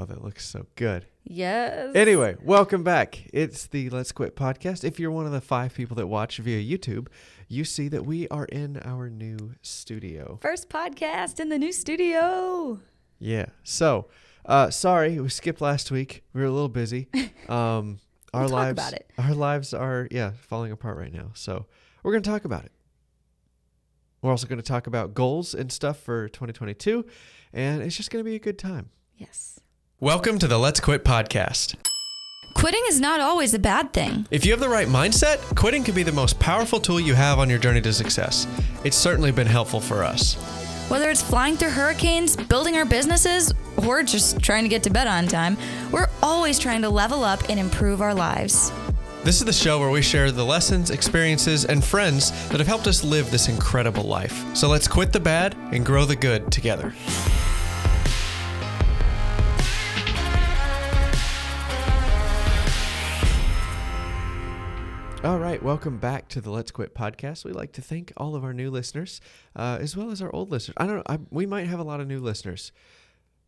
Oh, that looks so good. Yes. Anyway, welcome back. It's the Let's Quit podcast. If you're one of the 5 people that watch via YouTube, you see that we are in our new studio. First podcast in the new studio. Yeah. So, sorry, we skipped last week. We were a little busy. Our talk lives, about it. Our lives are, falling apart right now. So we're going to talk about it. We're also going to talk about goals and stuff for 2022, and it's just going to be a good time. Yes. Welcome to the Let's Quit podcast. Quitting is not always a bad thing. If you have the right mindset, quitting can be the most powerful tool you have on your journey to success. It's certainly been helpful for us. Whether it's flying through hurricanes, building our businesses, or just trying to get to bed on time, we're always trying to level up and improve our lives. This is the show where we share the lessons, experiences, and friends that have helped us live this incredible life. So let's quit the bad and grow the good together. All right, welcome back to the Let's Quit podcast. We'd like to thank all of our new listeners, as well as our old listeners. I don't know, we might have a lot of new listeners.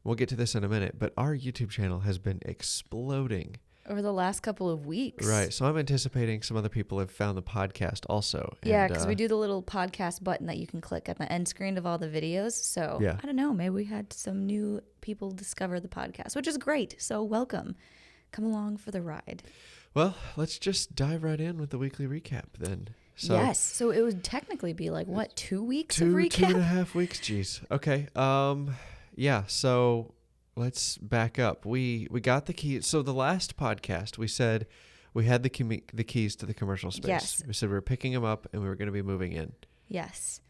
We'll get to this in a minute, but our YouTube channel has been exploding Over the last couple of weeks. Right, so I'm anticipating some other people have found the podcast also. Yeah, because we do the little podcast button that you can click at the end screen of all the videos. So, yeah. I don't know, maybe we had some new people discover the podcast, which is great. So welcome. Come along for the ride. Well, let's just dive right in with the weekly recap then. So, yes, so it would technically be like, what, 2 weeks of recap? 2.5 weeks, geez. Okay, yeah, so let's back up. We got the key. So the last podcast, we said we had the keys to the commercial space. Yes. We said we were picking them up and we were going to be moving in. Yes.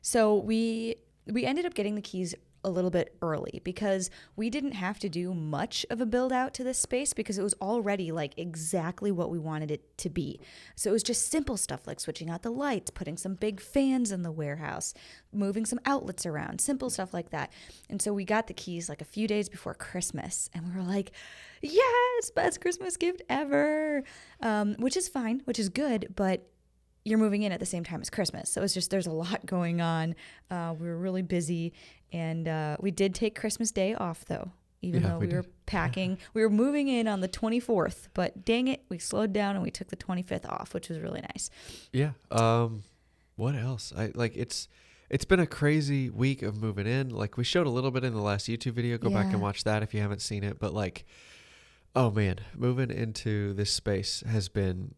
So we ended up getting the keys a little bit early because we didn't have to do much of a build out to this space because it was already like exactly what we wanted it to be. So it was just simple stuff like switching out the lights, putting some big fans in the warehouse, moving some outlets around, simple stuff like that. And so we got the keys like a few days before Christmas and we were like, yes, best Christmas gift ever, which is fine, which is good, but you're moving in at the same time as Christmas. So it's just, there's a lot going on. We were really busy and we did take Christmas Day off though, even though we were packing. We were moving in on the 24th, but dang it, we slowed down and we took the 25th off, which was really nice. Yeah. What else? It's been a crazy week of moving in. Like we showed a little bit in the last YouTube video. Go back and watch that if you haven't seen it. But like, oh man, moving into this space has been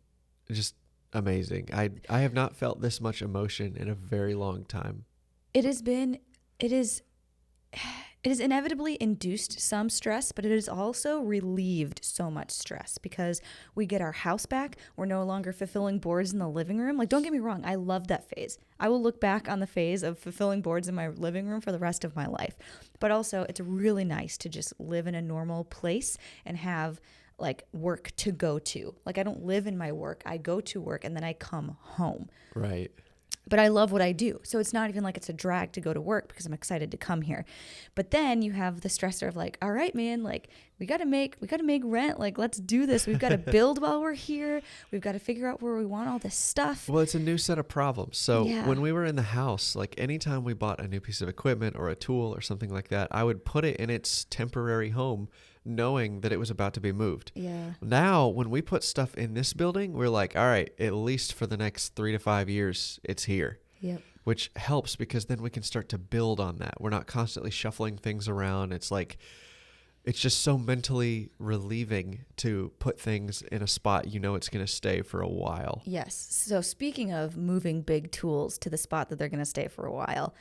just amazing. I have not felt this much emotion in a very long time. It has inevitably induced some stress, but it has also relieved so much stress because we get our house back. We're no longer fulfilling boards in the living room. Like, don't get me wrong, I love that phase. I will look back on the phase of fulfilling boards in my living room for the rest of my life. But also, it's really nice to just live in a normal place and have like work to go to. Like I don't live in my work. I go to work and then I come home. Right. But I love what I do. So it's not even like it's a drag to go to work because I'm excited to come here. But then you have the stressor of like, all right, man, like we got to make rent. Like, let's do this. We've got to build while we're here. We've got to figure out where we want all this stuff. Well, it's a new set of problems. So when we were in the house, like anytime we bought a new piece of equipment or a tool or something like that, I would put it in its temporary home knowing that it was about to be moved. Yeah. Now, when we put stuff in this building, we're like, all right, at least for the next 3 to 5 years, it's here. Yep. Which helps because then we can start to build on that. We're not constantly shuffling things around. It's like, it's just so mentally relieving to put things in a spot you know it's going to stay for a while. Yes. So speaking of moving big tools to the spot that they're going to stay for a while,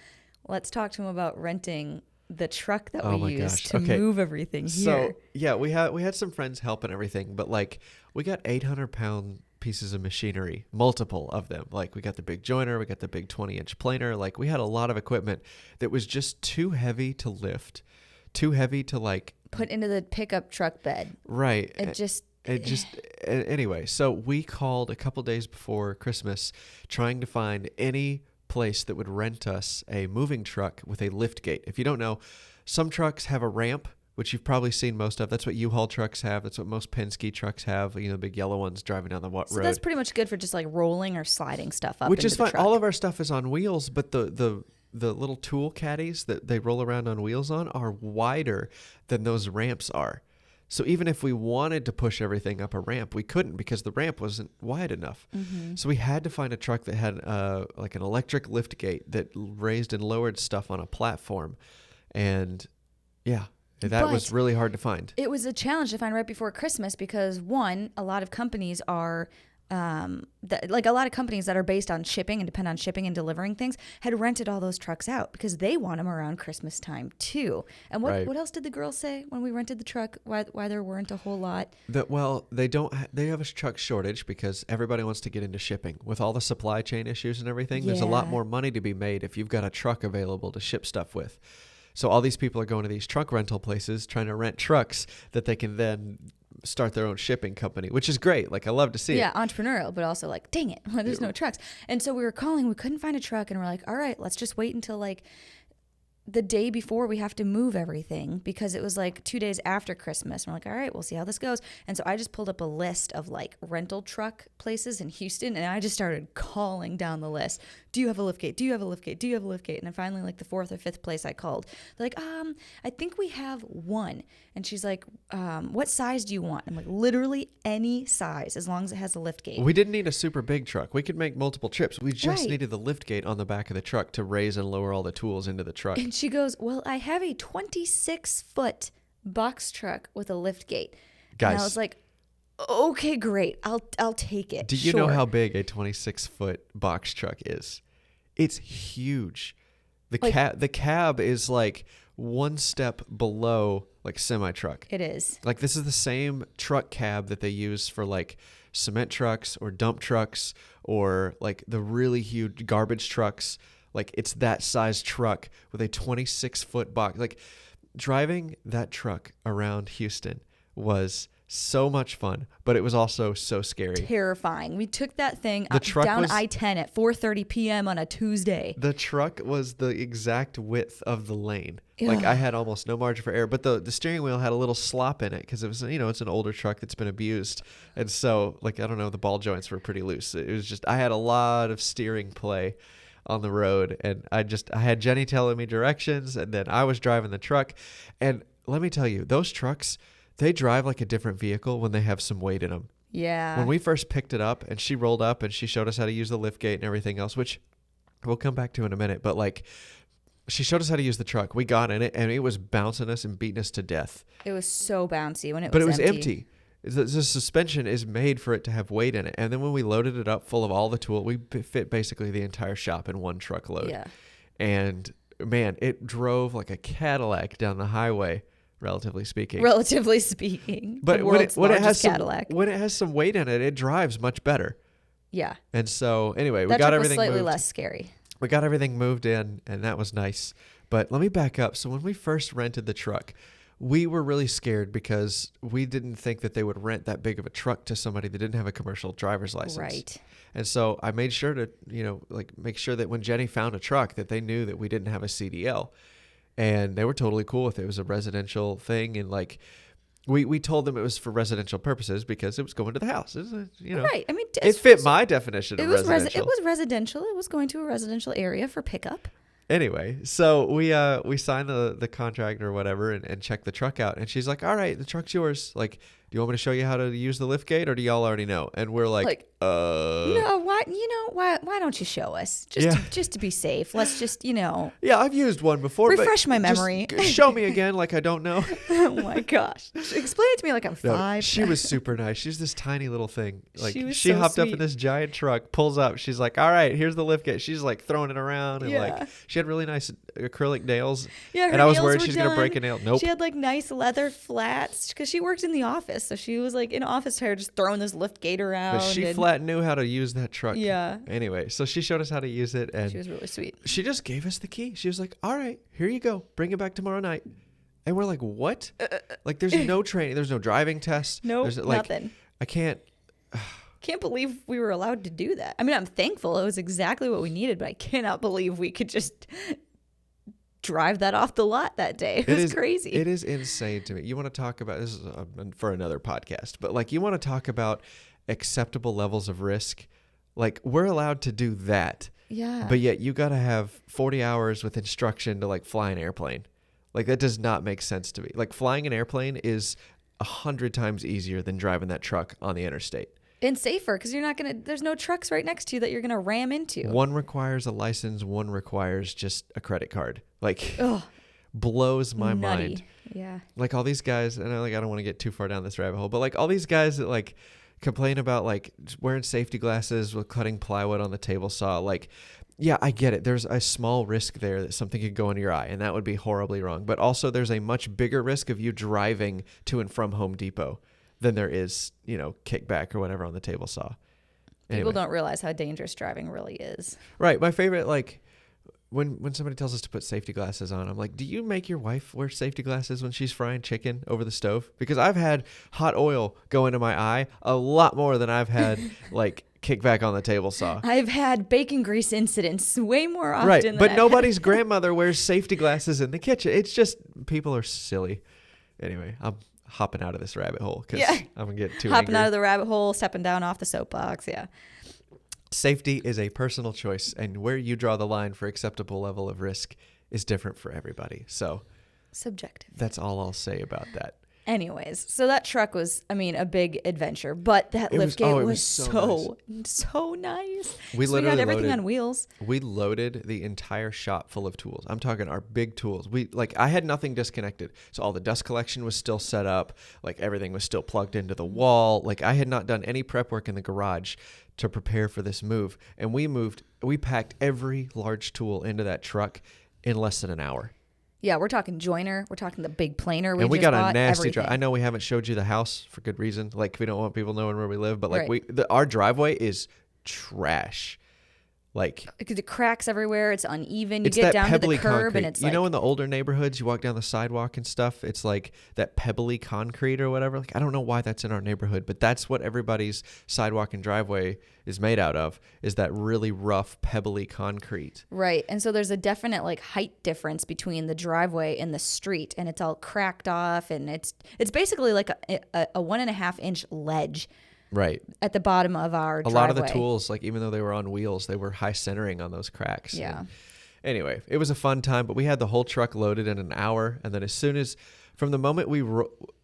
let's talk to them about renting the truck that we used to move everything here. So yeah, we had some friends help and everything, but like we got 800-pound pieces of machinery, multiple of them. Like we got the big joiner, we got the big 20-inch planer. Like we had a lot of equipment that was just too heavy to lift, too heavy to like put into the pickup truck bed. Right. Anyway, so we called a couple days before Christmas trying to find any place that would rent us a moving truck with a lift gate. If you don't know, some trucks have a ramp, which you've probably seen most of. That's what U-Haul trucks have. That's what most Penske trucks have. You know, the big yellow ones driving down the road. So that's pretty much good for just like rolling or sliding stuff up. Which into is the fine. truck. All of our stuff is on wheels, but the the little tool caddies that they roll around on wheels on are wider than those ramps are. So even if we wanted to push everything up a ramp, we couldn't because the ramp wasn't wide enough. Mm-hmm. So we had to find a truck that had like an electric lift gate that raised and lowered stuff on a platform. And yeah, that was really hard to find. It was a challenge to find right before Christmas because, one, a lot of companies are like a lot of companies that are based on shipping and depend on shipping and delivering things had rented all those trucks out because they want them around Christmas time too. And what else did the girls say when we rented the truck? Why there weren't a whole lot? They have a truck shortage because everybody wants to get into shipping with all the supply chain issues and everything. Yeah. There's a lot more money to be made if you've got a truck available to ship stuff with. So all these people are going to these truck rental places trying to rent trucks that they can then start their own shipping company, which is great. Like, I love to see it. Yeah, entrepreneurial, but also like, dang it, there's no trucks. And so we were calling, we couldn't find a truck, and we're like, all right, let's just wait until like the day before we have to move everything because it was like 2 days after Christmas. And we're like, all right, we'll see how this goes. And so I just pulled up a list of like rental truck places in Houston, and I just started calling down the list. Do you have a liftgate? Do you have a liftgate? Do you have a liftgate? And then finally, like the fourth or fifth place I called, they're like, I think we have one. And she's like, what size do you want? I'm like, literally any size, as long as it has a liftgate. We didn't need a super big truck. We could make multiple trips. We just needed the liftgate on the back of the truck to raise and lower all the tools into the truck. And she goes, well, I have a 26-foot box truck with a liftgate. Guys. And I was like, okay, great. I'll take it. Do you know how big a 26-foot box truck is? It's huge. The cab is like one step below like semi-truck. It is. Like, this is the same truck cab that they use for like cement trucks or dump trucks or like the really huge garbage trucks. Like, it's that size truck with a 26-foot box. Like, driving that truck around Houston was so much fun, but it was also so scary. Terrifying. We took that thing down I-10 at 4:30 p.m. on a Tuesday. The truck was the exact width of the lane. Ugh. Like, I had almost no margin for error, but the steering wheel had a little slop in it because it was, it's an older truck that's been abused. And so, like, I don't know, the ball joints were pretty loose. It was just, I had a lot of steering play on the road, and I had Jennie telling me directions, and then I was driving the truck. And let me tell you, those trucks, they drive like a different vehicle when they have some weight in them. Yeah. When we first picked it up and she rolled up and she showed us how to use the lift gate and everything else, which we'll come back to in a minute, but like, she showed us how to use the truck. We got in it and it was bouncing us and beating us to death. It was so bouncy when it was empty. But it was empty. The suspension is made for it to have weight in it. And then when we loaded it up full of all the tool, we fit basically the entire shop in one truckload. Yeah. And man, it drove like a Cadillac down the highway. Relatively speaking. But when it has some weight in it, it drives much better. Yeah. And so anyway, we got everything slightly moved. less scary. We got everything moved in, and that was nice. But let me back up. So when we first rented the truck, we were really scared because we didn't think that they would rent that big of a truck to somebody that didn't have a commercial driver's license. Right. And so I made sure to, make sure that when Jennie found a truck that they knew that we didn't have a CDL. And they were totally cool with it. It was a residential thing. And like, we told them it was for residential purposes because it was going to the house. Right. I mean, it fit my definition of residential. It was residential. It was going to a residential area for pickup. Anyway, so we signed the contract or whatever and checked the truck out. And she's like, all right, the truck's yours. Like, do you want me to show you how to use the lift gate, or do y'all already know? And we're like no, why don't you show us? Just to be safe. Let's just, Yeah, I've used one before. Refresh my memory. Just show me again like I don't know. Oh my gosh. Explain it to me like I'm 5. She was super nice. She's this tiny little thing. Like, she hopped up in this giant truck, pulls up. She's like, all right, here's the lift gate. She's like throwing it around. And like, she had really nice acrylic nails. Yeah, and I was worried she's going to break a nail. Nope. She had like nice leather flats because she worked in the office. So she was like in office attire, just throwing this lift gate around. But she flat knew how to use that truck. Yeah. Anyway, so she showed us how to use it. And she was really sweet. She just gave us the key. She was like, all right, here you go. Bring it back tomorrow night. And we're like, what? Like, there's no training. There's no driving test. Nope, nothing. I can't believe we were allowed to do that. I mean, I'm thankful. It was exactly what we needed, but I cannot believe we could just drive that off the lot that day. It was crazy. It is insane to me. You want to talk about, this is for another podcast, but like, you want to talk about acceptable levels of risk. Like, we're allowed to do that. Yeah. But yet you got to have 40 hours with instruction to like fly an airplane. Like that does not make sense to me. Like flying an airplane is 100 times easier than driving that truck on the interstate. And safer because you're not going to, there's no trucks right next to you that you're going to ram into. One requires a license, one requires just a credit card. Like Ugh. blows my Nutty. mind. Yeah. Like all these guys, and I don't want to get too far down this rabbit hole, but like all these guys that like complain about like wearing safety glasses with cutting plywood on the table saw, like, yeah, I get it. There's a small risk there that something could go into your eye, and that would be horribly wrong. But also there's a much bigger risk of you driving to and from Home Depot than there is, kickback or whatever on the table saw. People don't realize how dangerous driving really is. Right. My favorite, like, when somebody tells us to put safety glasses on, I'm like, do you make your wife wear safety glasses when she's frying chicken over the stove? Because I've had hot oil go into my eye a lot more than I've had, like, kickback on the table saw. I've had bacon grease incidents way more often right. than But I've nobody's grandmother wears safety glasses in the kitchen. It's just people are silly. Anyway, I'm hopping out of this rabbit hole because I'm going to get too hopping angry. out of the rabbit hole, stepping down off the soapbox. Yeah. Safety is a personal choice, and where you draw the line for acceptable level of risk is different for everybody. So subjective. that's all I'll say about that. Anyways, so that truck was, a big adventure, but that liftgate was so nice. We So we had literally everything on wheels. We loaded the entire shop full of tools. I'm talking our big tools. I had nothing disconnected. So all the dust collection was still set up. Like everything was still plugged into the wall. Like I had not done any prep work in the garage to prepare for this move. And we packed every large tool into that truck in less than an hour. Yeah, we're talking joiner. We're talking the big planer. And we got a nasty drive. drive. I know we haven't showed you the house for good reason. Like we don't want people knowing where we live, but like right. our driveway is trash. Like the cracks everywhere. It's uneven. You it's get that down to the pebbly curb concrete. and it's in the older neighborhoods, you walk down the sidewalk and stuff. It's like that pebbly concrete or whatever. Like I don't know why that's in our neighborhood, but that's what everybody's sidewalk and driveway is made out of. Is that really rough pebbly concrete? Right. And so there's a definite like height difference between the driveway and the street, and it's all cracked off, and it's basically like a 1.5 inch ledge. Right. At the bottom of our driveway. A lot of the tools, like even though they were on wheels, they were high centering on those cracks. Yeah. And anyway, it was a fun time, but we had the whole truck loaded in an hour. And then as soon as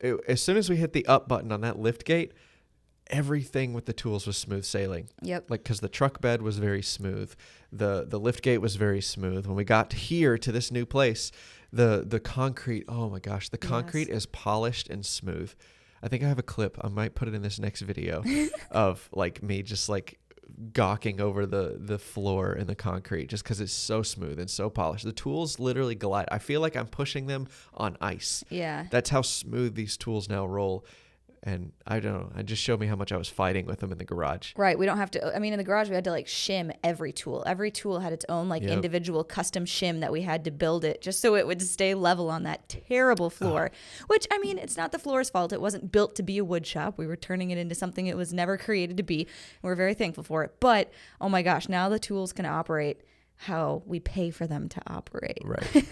we hit the up button on that lift gate, everything with the tools was smooth sailing. Yep. Like, cause the truck bed was very smooth. The lift gate was very smooth. When we got here to this new place, the concrete, oh my gosh, the concrete is polished and smooth. I think I have a clip. I might put it in this next video of like me just like gawking over the floor and the concrete just because it's so smooth and so polished. The tools literally glide. I feel like I'm pushing them on ice. Yeah. That's how smooth these tools now roll. And I don't know. It just showed me how much I was fighting with them in the garage. Right. We don't have to. In the garage, we had to like shim every tool. Every tool had its own individual custom shim that we had to build it just so it would stay level on that terrible floor. Which, it's not the floor's fault. It wasn't built to be a wood shop. We were turning it into something it was never created to be. And we're very thankful for it. But, oh my gosh, now the tools can operate how we pay for them to operate. Right.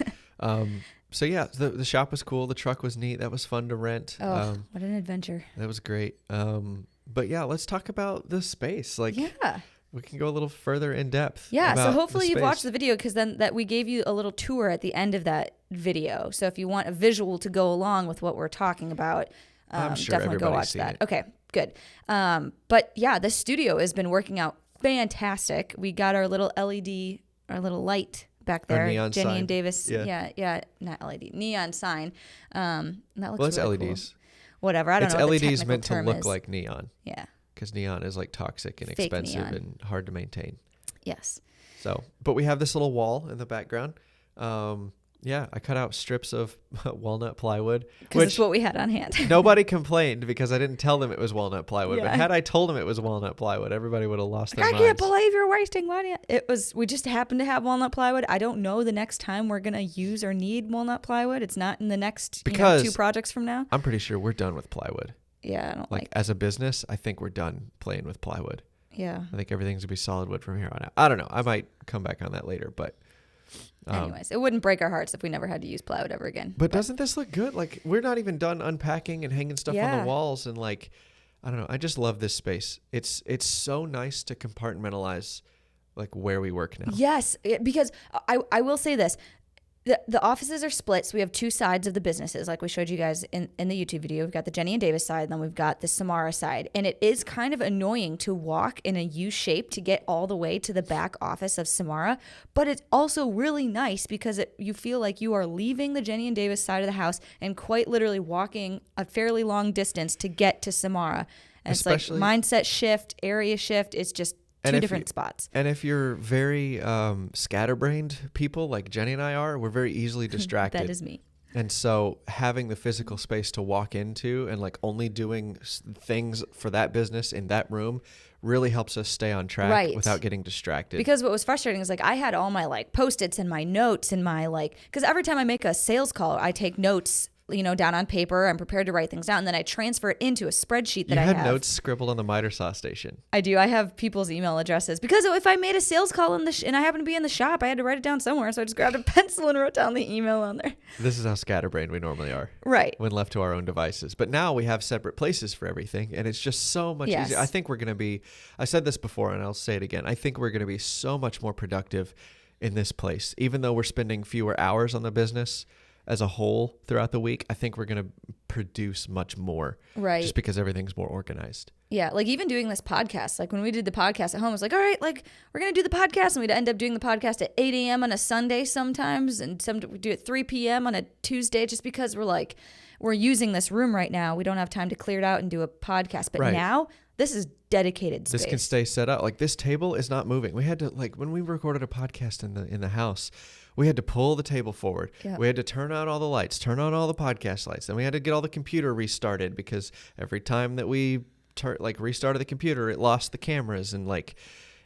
So yeah, the shop was cool. The truck was neat. That was fun to rent. Oh, what an adventure. That was great. But yeah, let's talk about the space. Like, yeah, we can go a little further in depth. Yeah. About so hopefully you've space. watched the video, because then that we gave you a little tour at the end of that video. So if you want a visual to go along with what we're talking about, I'm sure definitely go watch seen that. it. Okay, good. But yeah, the studio has been working out fantastic. We got our little LED, our little light back there, neon Jennie sign. and Davis. Yeah. Yeah, not LED, neon sign. That looks Well, it's really LEDs. cool. Whatever, I don't It's know. What the LEDs technical meant to term look is. like neon. Yeah. Because neon is like toxic and Fake expensive neon. and hard to maintain. Yes. So, but we have this little wall in the background. Yeah, I cut out strips of walnut plywood, Because it's what we had on hand. nobody complained because I didn't tell them it was walnut plywood. Yeah. But had I told them it was walnut plywood, everybody would have lost their I minds. can't believe you're wasting money. We just happened to have walnut plywood. I don't know the next time we're going to use or need walnut plywood. It's not in the next 2 projects from now. I'm pretty sure we're done with plywood. Yeah, I don't Like as a business, I think we're done playing with plywood. Yeah. I think everything's gonna be solid wood from here on out. I don't know. I might come back on that later, but Anyways, it wouldn't break our hearts if we never had to use plywood ever again. But doesn't this look good? Like we're not even done unpacking and hanging stuff on Yeah. the walls, and like I don't know. I just love this space. It's so nice to compartmentalize like where we work now. Yes, because I will say this. The offices are split, so we have two sides of the businesses, like we showed you guys in the YouTube video. We've got the Jennie and Davis side, and then we've got the Samara side. And it is kind of annoying to walk in a U shape to get all the way to the back office of Samara, but it's also really nice because you feel like you are leaving the Jennie and Davis side of the house and quite literally walking a fairly long distance to get to Samara. And especially, it's like mindset shift, area shift. It's just two different spots. And if you're very scatterbrained people like Jennie and I are, we're very easily distracted. That is me. And so having the physical space to walk into and like only doing things for that business in that room really helps us stay on track without getting distracted. Because what was frustrating is like I had all my like Post-its and my notes and my like, because every time I make a sales call, I take notes, down on paper. I'm prepared to write things down. And then I transfer it into a spreadsheet that I have. You had notes scribbled on the miter saw station. I do. I have people's email addresses because if I made a sales call and I happened to be in the shop, I had to write it down somewhere. So I just grabbed a pencil and wrote down the email on there. This is how scatterbrained we normally are. Right. When left to our own devices. But now we have separate places for everything. And it's just so much easier. I think we're going to be, I said this before and I'll say it again. I think we're going to be so much more productive in this place. Even though we're spending fewer hours on the business as a whole throughout the week, I think we're going to produce much more. Right. Just because everything's more organized. Yeah. Like even doing this podcast, like when we did the podcast at home, I was like, all right, like we're going to do the podcast. And we'd end up doing the podcast at 8 a.m. on a Sunday sometimes. And we do it 3 p.m. on a Tuesday just because we're using this room right now. We don't have time to clear it out and do a podcast. But now this is dedicated space. This can stay set up. Like this table is not moving. We had to, like when we recorded a podcast in the house, we had to pull the table forward. Yep. We had to turn out all the lights, turn on all the podcast lights. Then we had to get all the computer restarted because every time that we restarted the computer, it lost the cameras. And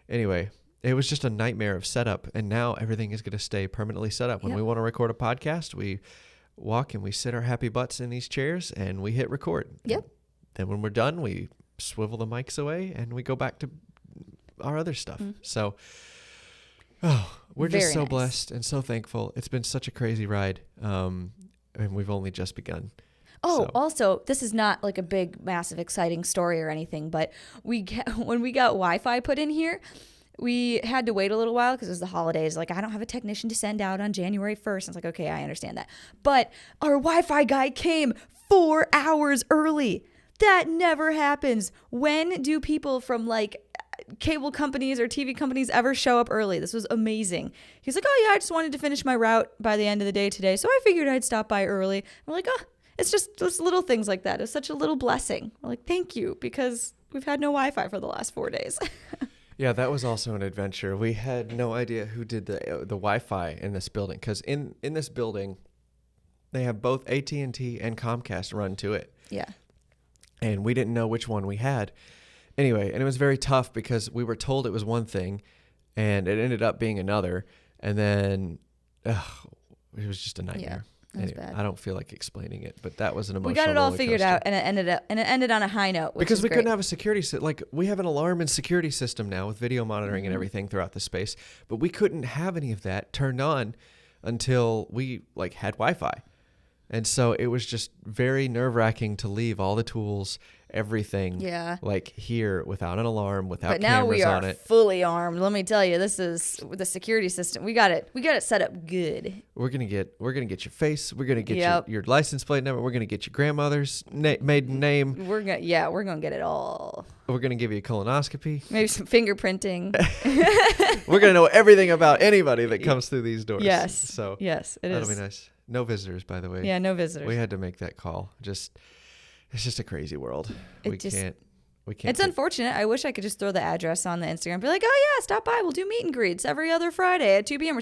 anyway, it was just a nightmare of setup. And now everything is going to stay permanently set up. When we want to record a podcast, we walk and we sit our happy butts in these chairs and we hit record. Yep. And then when we're done, we swivel the mics away and we go back to our other stuff. Mm-hmm. So, we're just so blessed and so thankful. It's been such a crazy ride. And we've only just begun. Also, this is not like a big, massive, exciting story or anything, but when we got Wi-Fi put in here, we had to wait a little while because it was the holidays. Like, I don't have a technician to send out on January 1st. I was like, okay, I understand that. But our Wi-Fi guy came 4 hours early. That never happens. When do people from cable companies or TV companies ever show up early? This was amazing. He's like, oh yeah, I just wanted to finish my route by the end of the day today, so I figured I'd stop by early. We're like, it's just those little things like that. It's such a little blessing. We're like, thank you, because we've had no Wi-Fi for the last 4 days. Yeah, that was also an adventure. We had no idea who did the Wi-Fi in this building, because in this building, they have both AT&T and Comcast run to it. Yeah. And we didn't know which one we had. Anyway, and it was very tough because we were told it was one thing and it ended up being another. And then it was just a nightmare. Yeah, it was bad. I don't feel like explaining it, but that was an emotional We got it all figured coaster. out, and it ended on a high note, because we great. couldn't have a security we have an alarm and security system now with video monitoring and everything throughout the space, but we couldn't have any of that turned on until we had Wi-Fi. And so it was just very nerve-wracking to leave all the tools, everything, here without an alarm, without cameras on it. But now we are fully armed. Let me tell you, this is the security system. We got it set up good. We're gonna get your face. We're gonna get your license plate number. We're gonna get your grandmother's maiden name. We're gonna get it all. We're gonna give you a colonoscopy. Maybe some fingerprinting. We're gonna know everything about anybody that comes through these doors. Yes. So that'll be nice. No visitors, by the way. Yeah, no visitors. We had to make that call. It's just a crazy world. We can't. It's unfortunate. I wish I could just throw the address on the Instagram and be like, oh yeah, stop by. We'll do meet and greets every other Friday at 2 p.m.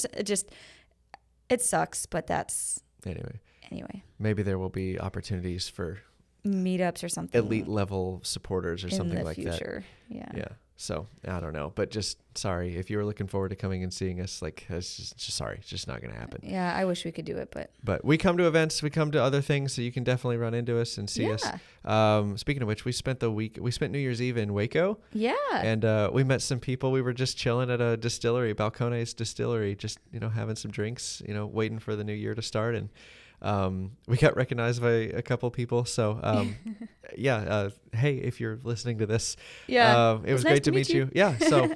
It sucks, but that's anyway. Maybe there will be opportunities for meetups or something. Elite level supporters or something like future. that. Yeah. Yeah. So I don't know, but just sorry if you were looking forward to coming and seeing us. It's just sorry, it's just not going to happen. Yeah, I wish we could do it, but we come to events, we come to other things, so you can definitely run into us and see us. Speaking of which, we spent New Year's Eve in Waco. Yeah, and we met some people. We were just chilling at a distillery, Balcones Distillery, just having some drinks, waiting for the new year to start, and we got recognized by a couple people. So, hey, if you're listening to this, it was nice great to meet you. Yeah. So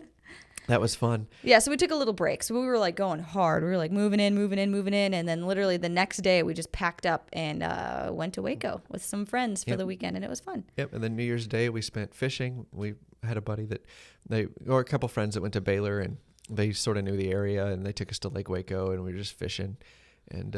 That was fun. Yeah, so we took a little break. So we were like going hard. We were like moving in. And then literally the next day we just packed up and went to Waco with some friends for the weekend, and it was fun. Yep. And then New Year's Day we spent fishing. We had a buddy or a couple friends that went to Baylor, and they sort of knew the area, and they took us to Lake Waco, and we were just fishing. And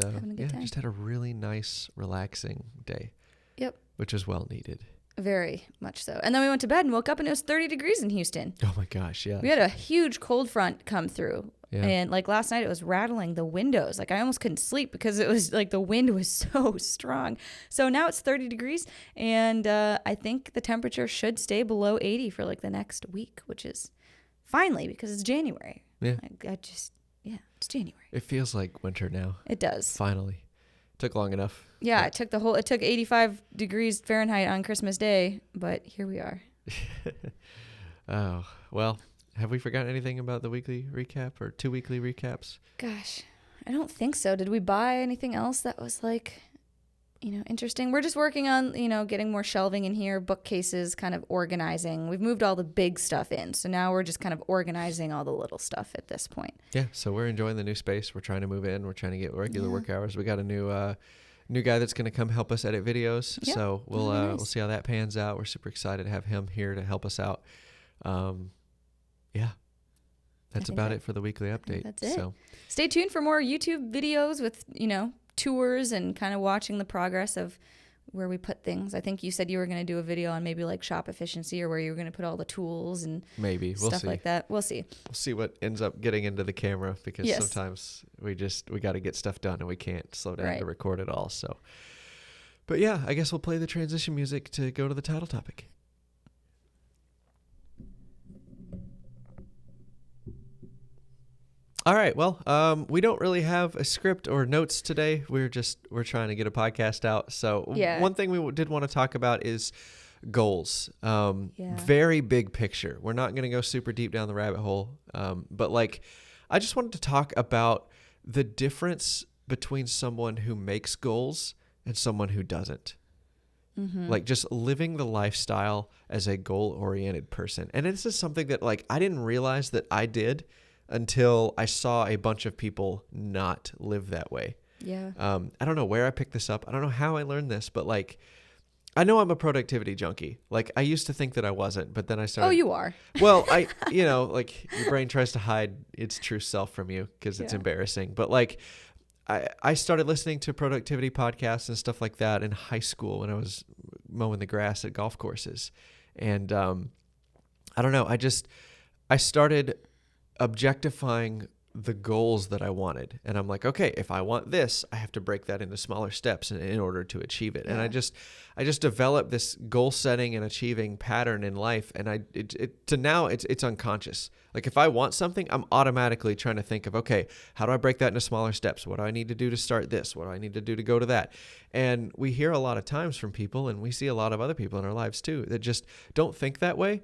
just had a really nice, relaxing day. Yep. Which was well needed. Very much so. And then we went to bed and woke up and it was 30 degrees in Houston. Oh my gosh, yeah. We had a huge cold front come through. Yeah. And like last night it was rattling the windows. Like I almost couldn't sleep because it was like the wind was so strong. So now it's 30 degrees and I think the temperature should stay below 80 for like the next week, which is finally because it's January. Yeah. It's January. It feels like winter now. It does. Finally. Took long enough. Yeah, it took 85 degrees Fahrenheit on Christmas Day, but here we are. Oh, well, have we forgotten anything about the weekly recap or 2 weekly recaps? Gosh, I don't think so. Did we buy anything else that was like, interesting? We're just working on, getting more shelving in here, bookcases, kind of organizing. We've moved all the big stuff in, so now we're just kind of organizing all the little stuff at this point. Yeah, so we're enjoying the new space. We're trying to move in. We're trying to get regular work hours. We got a new guy that's going to come help us edit videos. Yep. So we'll see how that pans out. We're super excited to have him here to help us out. That's about it for the weekly update. That's it. So stay tuned for more YouTube videos with, tours and kind of watching the progress of where we put things. I think you said you were going to do a video on maybe like shop efficiency or where you were going to put all the tools and stuff like that. We'll see. We'll see what ends up getting into the camera because sometimes we got to get stuff done and we can't slow down to record it all. So, but yeah, I guess we'll play the transition music to go to the title topic. All right. Well, we don't really have a script or notes today. We're trying to get a podcast out. So one thing we did want to talk about is goals. Very big picture. We're not going to go super deep down the rabbit hole. But like, I just wanted to talk about the difference between someone who makes goals and someone who doesn't. Mm-hmm. Like just living the lifestyle as a goal-oriented person. And this is something that like, I didn't realize that I did until I saw a bunch of people not live that way. Yeah. I don't know where I picked this up. I don't know how I learned this, but like, I know I'm a productivity junkie. Like I used to think that I wasn't, but then I started. Oh, you are. Well, like your brain tries to hide its true self from you because it's embarrassing. But like, I started listening to productivity podcasts and stuff like that in high school when I was mowing the grass at golf courses. And I don't know. I started objectifying the goals that I wanted. And I'm like, okay, if I want this, I have to break that into smaller steps in order to achieve it. Yeah. And I just developed this goal setting and achieving pattern in life. And it's unconscious. Like if I want something, I'm automatically trying to think of, okay, how do I break that into smaller steps? What do I need to do to start this? What do I need to do to go to that? And we hear a lot of times from people, and we see a lot of other people in our lives too, that just don't think that way.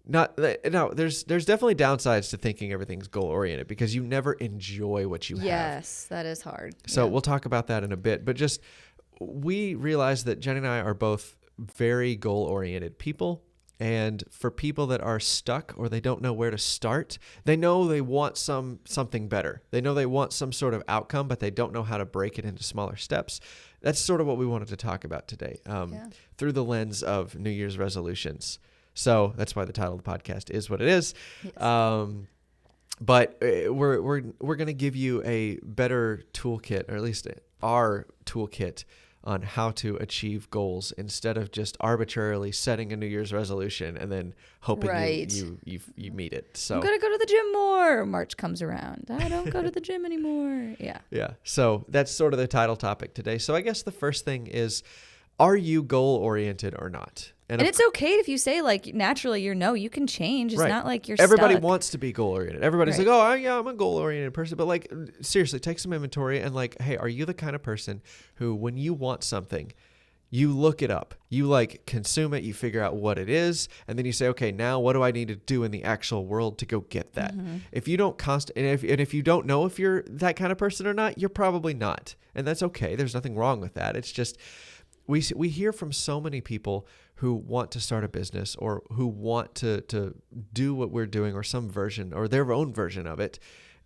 There's definitely downsides to thinking everything's goal oriented because you never enjoy what you have. Yes, that is hard. So we'll talk about that in a bit, but just we realize that Jennie and I are both very goal oriented people. And for people that are stuck or they don't know where to start, they know they want something better. They know they want some sort of outcome, but they don't know how to break it into smaller steps. That's sort of what we wanted to talk about today through the lens of New Year's resolutions. So that's why the title of the podcast is what it is. Yes. But we're going to give you a better toolkit, or at least our toolkit on how to achieve goals instead of just arbitrarily setting a New Year's resolution and then hoping you meet it. So I'm going to go to the gym more. March comes around. I don't go to the gym anymore. Yeah. Yeah. So that's sort of the title topic today. So I guess the first thing is, are you goal oriented or not? And it's okay if you say like naturally you can change. It's not like you're Everybody stuck. Wants to be goal oriented. Everybody's like, oh yeah, I'm a goal oriented person. But like seriously, take some inventory and like, hey, are you the kind of person who when you want something, you look it up, you like consume it, you figure out what it is, and then you say, okay, now what do I need to do in the actual world to go get that? Mm-hmm. If you don't if you don't know if you're that kind of person or not, you're probably not. And that's okay. There's nothing wrong with that. It's just we hear from so many people who want to start a business or who want to do what we're doing or some version or their own version of it.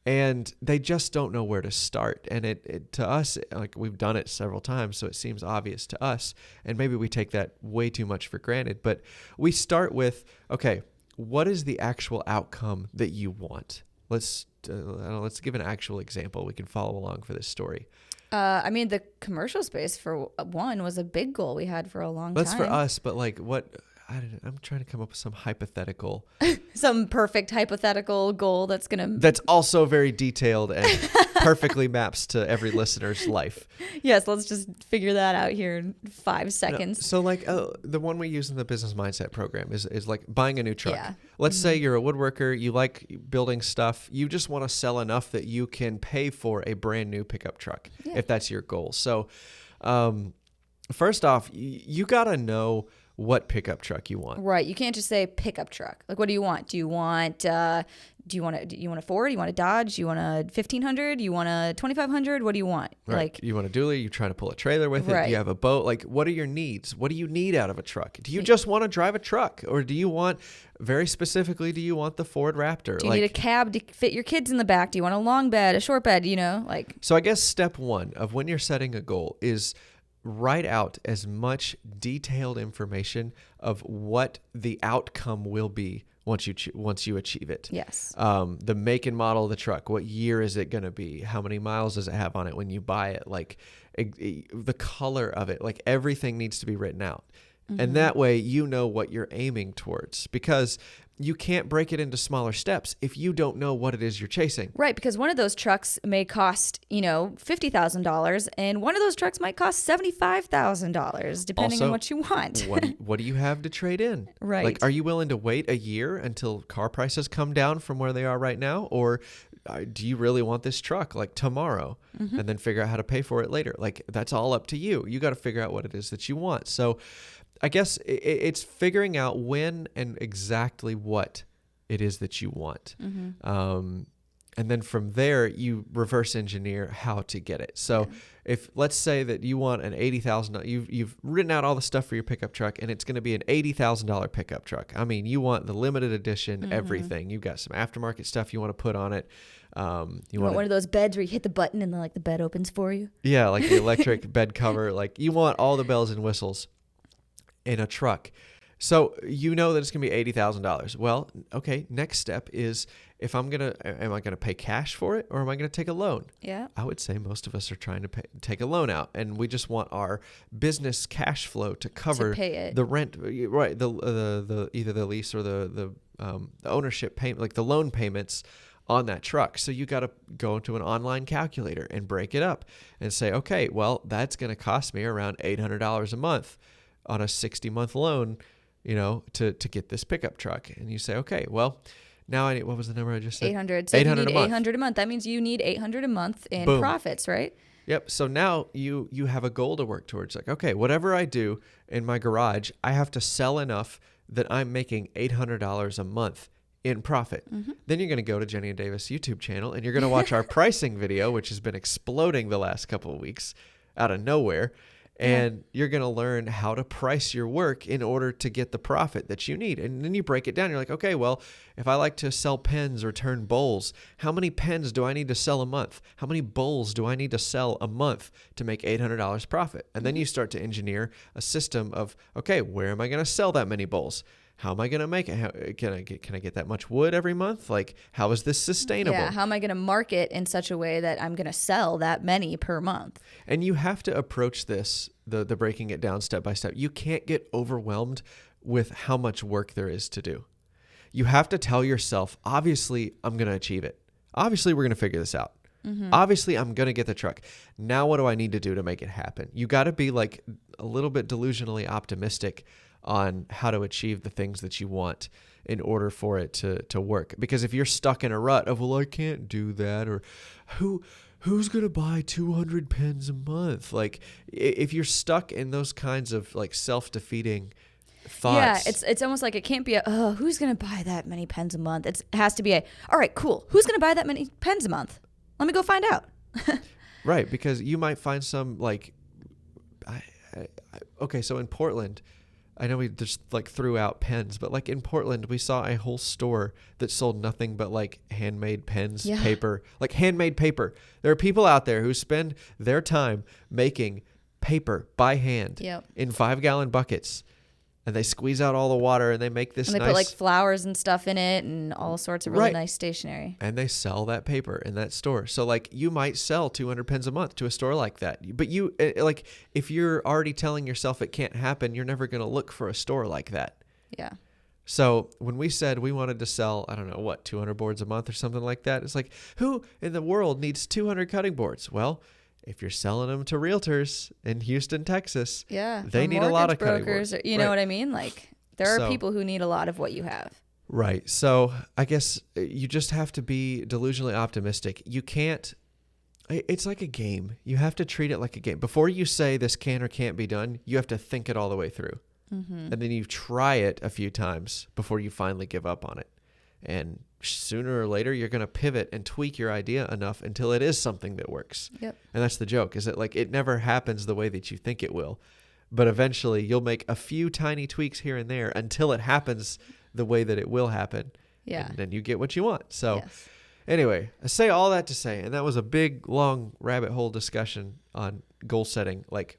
And they just don't know where to start. And it to us, like we've done it several times, so it seems obvious to us. And maybe we take that way too much for granted. But we start with, okay, what is the actual outcome that you want? Let's give an actual example. We can follow along for this story. I mean, the commercial space for one was a big goal we had for a long time. That's for us, but like what? I'm trying to come up with some hypothetical. Some perfect hypothetical goal that's also very detailed and perfectly maps to every listener's life. Yes, let's just figure that out here in 5 seconds. No, so like the one we use in the business mindset program is like buying a new truck. Yeah. Let's say you're a woodworker, you like building stuff, you just want to sell enough that you can pay for a brand new pickup truck if that's your goal. So first off, you got to know what pickup truck you want. Right. You can't just say pickup truck. Like, what do you want? Do you want a Ford? Do you want a Dodge? Do you want a 1500? Do you want a 2500? What do you want? Right. Like, you want a dually? You trying to pull a trailer with it? Right. Do you have a boat? Like, what are your needs? What do you need out of a truck? Do you just want to drive a truck, or do you want, very specifically, do you want the Ford Raptor? Do you need a cab to fit your kids in the back? Do you want a long bed, a short bed? So I guess step one of when you're setting a goal is write out as much detailed information of what the outcome will be once you achieve it. Yes. The make and model of the truck. What year is it going to be? How many miles does it have on it when you buy it? Like the color of it. Like everything needs to be written out. Mm-hmm. And that way you know what you're aiming towards, because you can't break it into smaller steps if you don't know what it is you're chasing. Right, because one of those trucks may cost, $50,000, and one of those trucks might cost $75,000, depending on what you want. What do you have to trade in? Right. Like, are you willing to wait a year until car prices come down from where they are right now? Or do you really want this truck like tomorrow and then figure out how to pay for it later? Like, that's all up to you. You got to figure out what it is that you want. So I guess it's figuring out when and exactly what it is that you want. Mm-hmm. And then from there, you reverse engineer how to get it. So if let's say that you want an $80,000, you've written out all the stuff for your pickup truck, and it's going to be an $80,000 pickup truck. I mean, you want the limited edition, everything. You've got some aftermarket stuff you want to put on it. You want one of those beds where you hit the button and the bed opens for you? Yeah, like the electric bed cover. Like, you want all the bells and whistles in a truck. So you know that it's going to be $80,000. Well, okay, next step is am I going to pay cash for it, or am I going to take a loan? Yeah. I would say most of us are trying to take a loan out, and we just want our business cash flow to cover the rent, right? The either the lease or the ownership payment, like the loan payments on that truck. So you got to go into an online calculator and break it up and say, okay, well, that's going to cost me around $800 a month on a 60-month loan, to get this pickup truck. And you say, okay, well, now what was the number I just said? 800. So 800 you need 800 a month. That means you need 800 a month in profits, right? Yep. So now you have a goal to work towards. Like, okay, whatever I do in my garage, I have to sell enough that I'm making $800 a month in profit. Mm-hmm. Then you're going to go to Jennie and Davis YouTube channel, and you're going to watch our pricing video, which has been exploding the last couple of weeks out of nowhere. And you're going to learn how to price your work in order to get the profit that you need. And then you break it down. You're like, okay, well, if I like to sell pens or turn bowls, how many pens do I need to sell a month? How many bowls do I need to sell a month to make $800 profit? And then you start to engineer a system of, okay, where am I going to sell that many bowls? How am I going to make it? Can I get that much wood every month? Like, how is this sustainable? Yeah, how am I going to market in such a way that I'm going to sell that many per month? And you have to approach this, the breaking it down step by step. You can't get overwhelmed with how much work there is to do. You have to tell yourself, obviously, I'm going to achieve it. Obviously, we're going to figure this out. Mm-hmm. Obviously, I'm going to get the truck. Now, what do I need to do to make it happen? You got to be like a little bit delusionally optimistic on how to achieve the things that you want in order for it to work. Because if you're stuck in a rut of, well, I can't do that, or who's going to buy 200 pens a month? Like, if you're stuck in those kinds of like self-defeating thoughts. Yeah, it's almost like it can't be who's going to buy that many pens a month? It has to be all right, cool. Who's going to buy that many pens a month? Let me go find out. Right, because you might find some okay, so in Portland, I know we just like threw out pens, but like in Portland, we saw a whole store that sold nothing but like handmade pens, paper, like handmade paper. There are people out there who spend their time making paper by hand in 5-gallon buckets, and they squeeze out all the water and they make this and they nice, put like flowers and stuff in it and all sorts of really nice stationery. And they sell that paper in that store. So like you might sell 200 pens a month to a store like that. But you like if you're already telling yourself it can't happen, you're never going to look for a store like that. Yeah. So when we said we wanted to sell, I don't know, what, 200 boards a month or something like that, it's like, who in the world needs 200 cutting boards? Well, if you're selling them to realtors in Houston, Texas, they need a lot of cutting boards. You know what I mean? Like there are people who need a lot of what you have. Right. So I guess you just have to be delusionally optimistic. You can't, it's like a game. You have to treat it like a game. Before you say this can or can't be done, you have to think it all the way through. And then you try it a few times before you finally give up on it. And sooner or later, you're going to pivot and tweak your idea enough until it is something that works. Yep. And that's the joke, is that like it never happens the way that you think it will. But eventually, you'll make a few tiny tweaks here and there until it happens the way that it will happen. Yeah. And then you get what you want. So anyway, I say all that to say, and that was a big, long rabbit hole discussion on goal setting. Like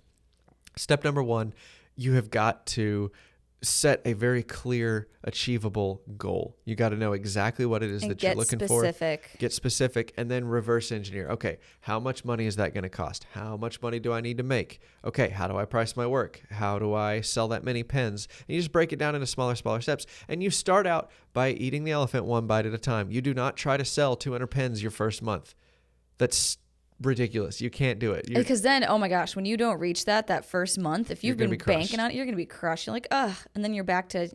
step number 1, you have got to set a very clear, achievable goal. You got to know exactly what it is that you're looking for. Get specific, and then reverse engineer. Okay, how much money is that going to cost? How much money do I need to make? Okay, how do I price my work? How do I sell that many pens? And you just break it down into smaller steps. And you start out by eating the elephant one bite at a time. You do not try to sell 200 pens your first month. That's ridiculous. You can't do it. Because then, oh my gosh, when you don't reach that first month, if you've been banking on it, you're going to be crushed. You're like, ugh. And then you're back to,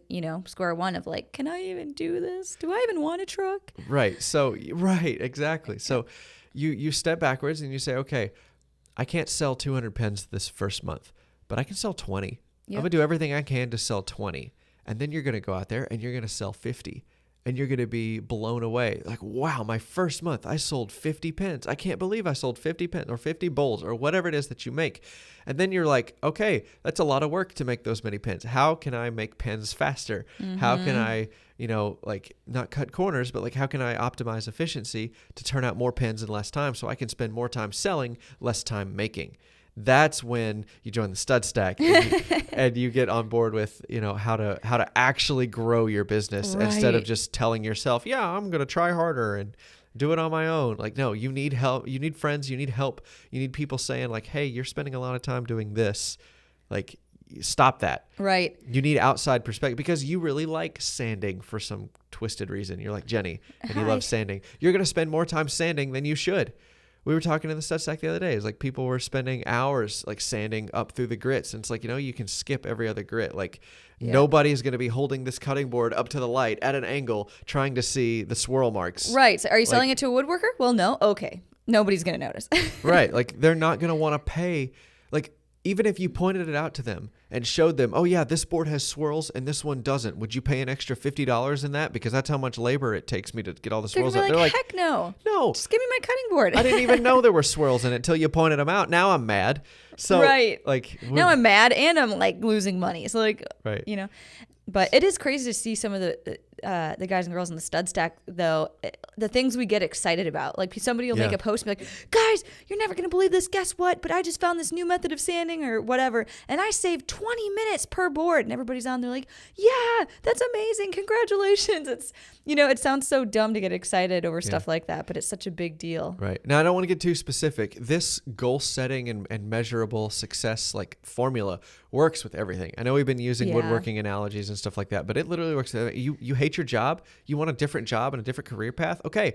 square one of like, can I even do this? Do I even want a truck? Right. So, right. Exactly. So you step backwards and you say, okay, I can't sell 200 pens this first month, but I can sell 20. I'm going to do everything I can to sell 20. And then you're going to go out there and you're going to sell 50. And you're going to be blown away. Like, wow, my first month, I sold 50 pens. I can't believe I sold 50 pens or 50 bowls or whatever it is that you make. And then you're like, okay, that's a lot of work to make those many pens. How can I make pens faster? How can I, like not cut corners, but like how can I optimize efficiency to turn out more pens in less time so I can spend more time selling, less time making? That's when you join the stud stack and you get on board with, how to actually grow your business instead of just telling yourself, yeah, I'm going to try harder and do it on my own. Like, no, you need help. You need friends. You need help. You need people saying like, hey, you're spending a lot of time doing this. Like, stop that. Right. You need outside perspective because you really like sanding for some twisted reason. You're like Jennie and you love sanding. You're going to spend more time sanding than you should. We were talking in the stud stack the other day. It's like people were spending hours like sanding up through the grits. And it's like, you can skip every other grit. Like nobody is going to be holding this cutting board up to the light at an angle trying to see the swirl marks. Right. So are you selling it to a woodworker? Well, no. Okay. Nobody's going to notice. Right. Like they're not going to want to pay. Like even if you pointed it out to them and showed them, oh yeah, this board has swirls and this one doesn't. Would you pay an extra $50 in that? Because that's how much labor it takes me to get all the swirls out. They're like, heck no. No. Just give me my cutting board. I didn't even know there were swirls in it until you pointed them out. Now I'm mad. So now I'm mad and I'm like losing money. So like, but it is crazy to see some of the guys and girls in the stud stack, though, the things we get excited about. Like somebody will make a post and be like, guys, you're never going to believe this. Guess what? But I just found this new method of sanding or whatever. And I saved 20 minutes per board. And everybody's on there like, yeah, that's amazing. Congratulations. It's, it sounds so dumb to get excited over stuff like that, but it's such a big deal. Right. Now, I don't want to get too specific. This goal setting and measurable success like formula works with everything. I know we've been using woodworking analogies and stuff like that, but it literally works. You hate your job. You want a different job and a different career path. Okay.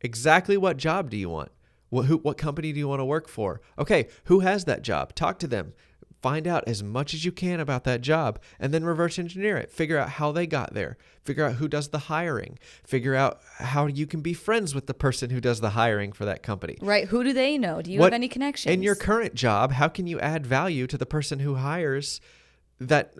Exactly what job do you want? What company do you want to work for? Okay. Who has that job? Talk to them. Find out as much as you can about that job and then reverse engineer it. Figure out how they got there. Figure out who does the hiring. Figure out how you can be friends with the person who does the hiring for that company. Right. Who do they know? Do you have any connections? In your current job, how can you add value to the person who hires that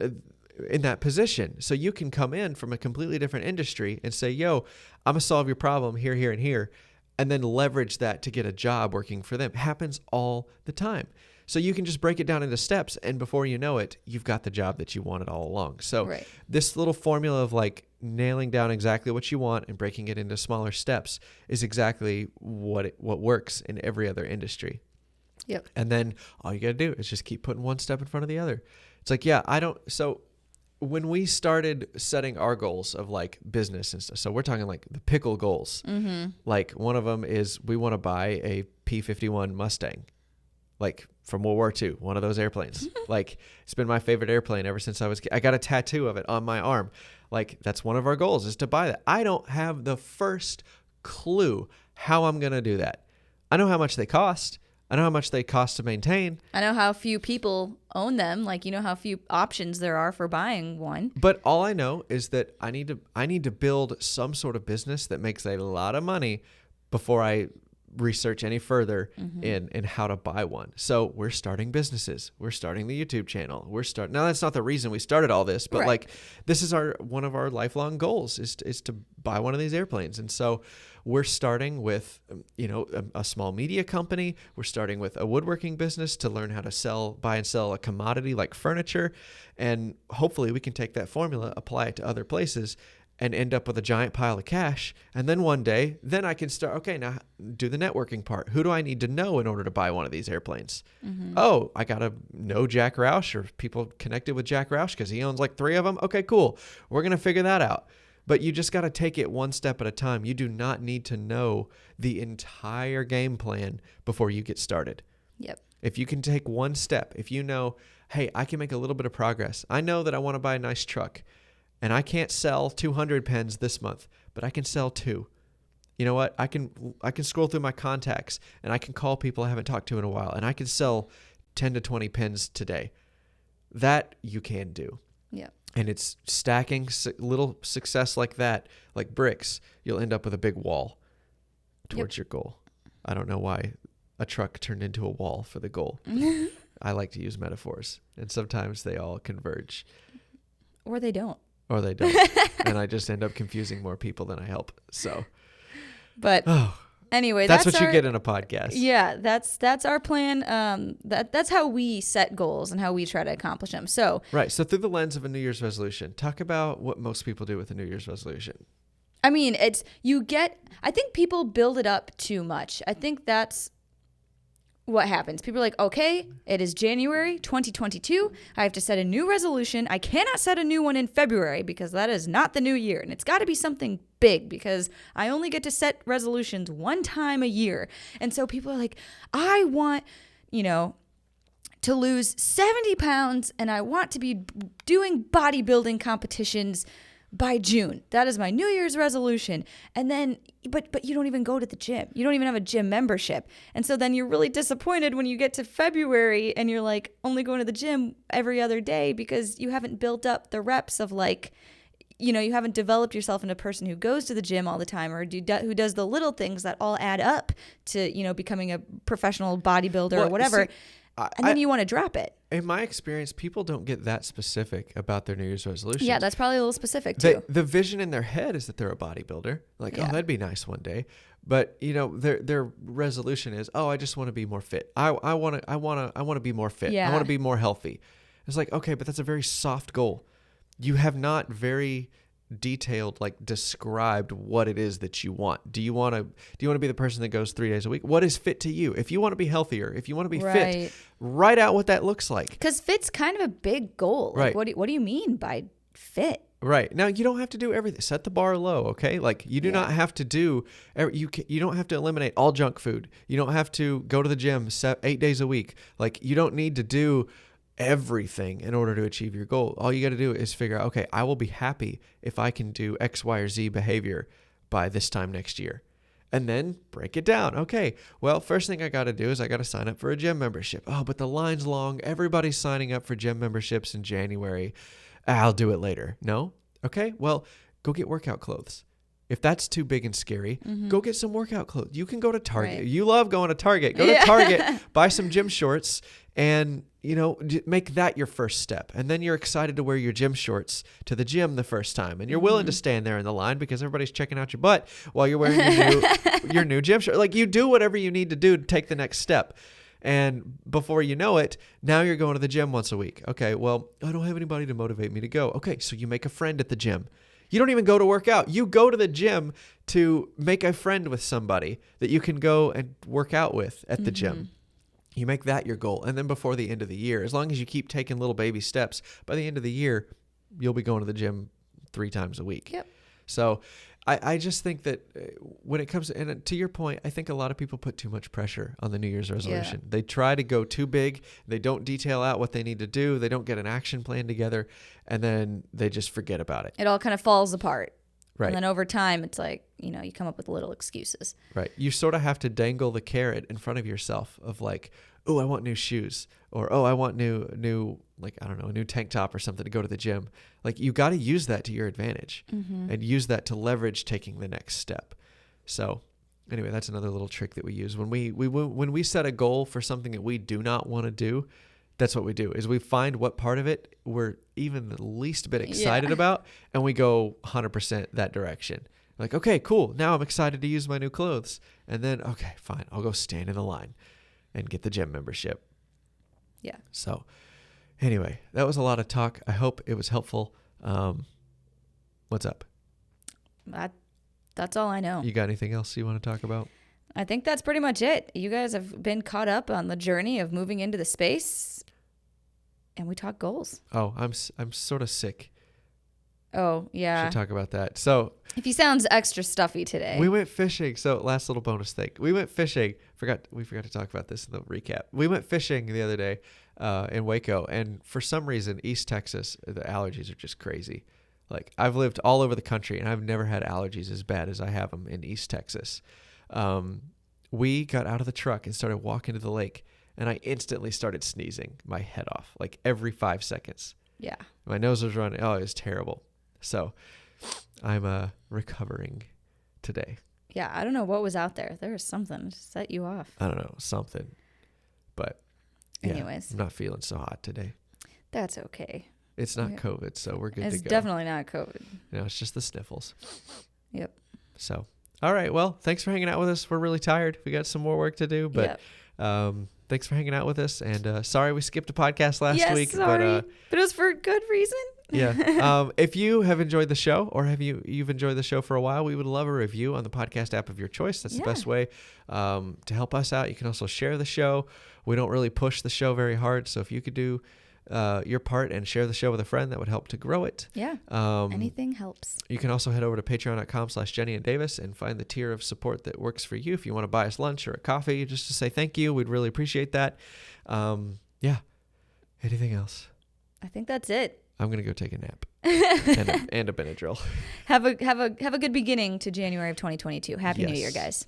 in that position? So you can come in from a completely different industry and say, yo, I'm going to solve your problem here, here, and here, and then leverage that to get a job working for them. It happens all the time. So you can just break it down into steps, and before you know it, you've got the job that you wanted all along. So this little formula of like nailing down exactly what you want and breaking it into smaller steps is exactly what works in every other industry. Yep. And then all you got to do is just keep putting one step in front of the other. It's like, so when we started setting our goals of like business and stuff, so we're talking like the pickle goals. Mm-hmm. Like one of them is we want to buy a P-51 Mustang, like from World War II, one of those airplanes. Like it's been my favorite airplane ever since I got a tattoo of it on my arm. Like that's one of our goals is to buy that. I don't have the first clue how I'm going to do that. I know how much they cost. I know how much they cost to maintain. I know how few people own them. Like, you know how few options there are for buying one. But all I know is that I need to build some sort of business that makes a lot of money before I research any further in how to buy one. So we're starting businesses. We're starting the YouTube channel. Now that's not the reason we started all this, but like this is one of our lifelong goals is to buy one of these airplanes. And so we're starting with, a small media company. We're starting with a woodworking business to learn how to buy and sell a commodity like furniture. And hopefully we can take that formula, apply it to other places, and end up with a giant pile of cash. And then one day, I can start, okay, now do the networking part. Who do I need to know in order to buy one of these airplanes? Mm-hmm. Oh, I got to know Jack Roush or people connected with Jack Roush because he owns like 3 of them. Okay, cool. We're going to figure that out. But you just got to take it one step at a time. You do not need to know the entire game plan before you get started. Yep. If you can take one step, if you know, hey, I can make a little bit of progress. I know that I want to buy a nice truck and I can't sell 200 pens this month, but I can sell 2. You know what? I can scroll through my contacts and I can call people I haven't talked to in a while and I can sell 10 to 20 pens today. That you can do. Yeah. And it's stacking little success like that, like bricks. You'll end up with a big wall towards your goal. I don't know why a truck turned into a wall for the goal. I like to use metaphors, and sometimes they all converge. Or they don't. And I just end up confusing more people than I help. So, but anyway, that's what you get in a podcast. Yeah, that's our plan. That's how we set goals and how we try to accomplish them. So So through the lens of a New Year's resolution, talk about what most people do with a New Year's resolution. I mean, I think people build it up too much. I think that's what happens. People are like, okay, it is January 2022. I have to set a new resolution. I cannot set a new one in February because that is not the new year. And it's got to be something big because I only get to set resolutions one time a year. And so people are like, I want, to lose 70 pounds and I want to be doing bodybuilding competitions by June. That is my New Year's resolution. And then, but you don't even go to the gym. You don't even have a gym membership. And so then you're really disappointed when you get to February and you're like only going to the gym every other day because you haven't built up the reps of like, you haven't developed yourself into a person who goes to the gym all the time or who does the little things that all add up to, becoming a professional bodybuilder or whatever. And then you want to drop it. In my experience, people don't get that specific about their New Year's resolution. Yeah, that's probably a little specific too. The vision in their head is that they're a bodybuilder. Like, oh, that'd be nice one day. But their resolution is, oh, I just want to be more fit. I want to be more fit. Yeah. I want to be more healthy. It's like, okay, but that's a very soft goal. You have not very detailed, like described what it is that you want. Do you want to be the person that goes 3 days a week? What is fit to you? If you want to be healthier, if you want to be fit, write out what that looks like. Because fit's kind of a big goal. Like, right. What do you mean by fit? Right. Now, you don't have to do everything. Set the bar low, okay? Like, you do not have to do, you don't have to eliminate all junk food. You don't have to go to the gym 8 days a week. Like, you don't need to do everything in order to achieve your goal. All you got to do is figure out, okay, I will be happy if I can do X, Y, or Z behavior by this time next year. And then break it down. Okay, well, first thing I got to do is I got to sign up for a gym membership. Oh, but the line's long. Everybody's signing up for gym memberships in January. I'll do it later. No? Okay, well, go get workout clothes. If that's too big and scary, go get some workout clothes. You can go to Target. Right. You love going to Target. Go to Target, buy some gym shorts, and make that your first step. And then you're excited to wear your gym shorts to the gym the first time. And you're willing to stand there in the line because everybody's checking out your butt while you're wearing your new gym shirt. Like, you do whatever you need to do to take the next step. And before you know it, now you're going to the gym once a week. Okay, well, I don't have anybody to motivate me to go. Okay, so you make a friend at the gym. You don't even go to work out. You go to the gym to make a friend with somebody that you can go and work out with at the gym. You make that your goal. And then before the end of the year, as long as you keep taking little baby steps, by the end of the year, you'll be going to the gym 3 times a week. Yep. So I just think that when it comes to, and to your point, I think a lot of people put too much pressure on the New Year's resolution. Yeah. They try to go too big. They don't detail out what they need to do. They don't get an action plan together, and then they just forget about it. It all kind of falls apart. Right. And then over time, it's like, you come up with little excuses. Right. You sort of have to dangle the carrot in front of yourself of like, oh, I want new shoes, or, oh, I want new, like, I don't know, a new tank top or something to go to the gym. Like, you got to use that to your advantage and use that to leverage taking the next step. So anyway, that's another little trick that we use when we set a goal for something that we do not want to do. That's what we do, is we find what part of it we're even the least bit excited about, and we go 100% that direction. Like, okay, cool. Now I'm excited to use my new clothes. And then, okay, fine. I'll go stand in the line and get the gym membership. Yeah. So anyway, that was a lot of talk. I hope it was helpful. What's up? That's all I know. You got anything else you want to talk about? I think that's pretty much it. You guys have been caught up on the journey of moving into the space, and we talk goals. Oh, I'm sort of sick. Oh, yeah. Should talk about that. So if he sounds extra stuffy today. We went fishing. So last little bonus thing. We went fishing. We forgot to talk about this in the recap. We went fishing the other day in Waco, and for some reason, East Texas, the allergies are just crazy. Like, I've lived all over the country, and I've never had allergies as bad as I have them in East Texas. We got out of the truck and started walking to the lake, and I instantly started sneezing my head off, like every 5 seconds. Yeah. My nose was running. Oh, it was terrible. So I'm recovering today. Yeah, I don't know what was out there. There was something to set you off. I don't know, something. But yeah, anyways, I'm not feeling so hot today. That's okay. It's not COVID, so we're good to go. It's definitely not COVID. No, it's just the sniffles. Yep. So, all right. Well, thanks for hanging out with us. We're really tired. We got some more work to do, but thanks for hanging out with us. And sorry we skipped a podcast last week. Sorry. But it was for good reason. Yeah. If you have enjoyed the show, or you've enjoyed the show for a while, we would love a review on the podcast app of your choice. That's the best way to help us out. You can also share the show. We don't really push the show very hard, so if you could do your part and share the show with a friend, that would help to grow it. Yeah. Anything helps. You can also head over to patreon.com/jennieanddavis and find the tier of support that works for you. If you want to buy us lunch or a coffee just to say thank you, we'd really appreciate that. Yeah. Anything else? I think that's it. I'm going to go take a nap and a Benadryl. Have a good beginning to January of 2022. Happy New Year, guys.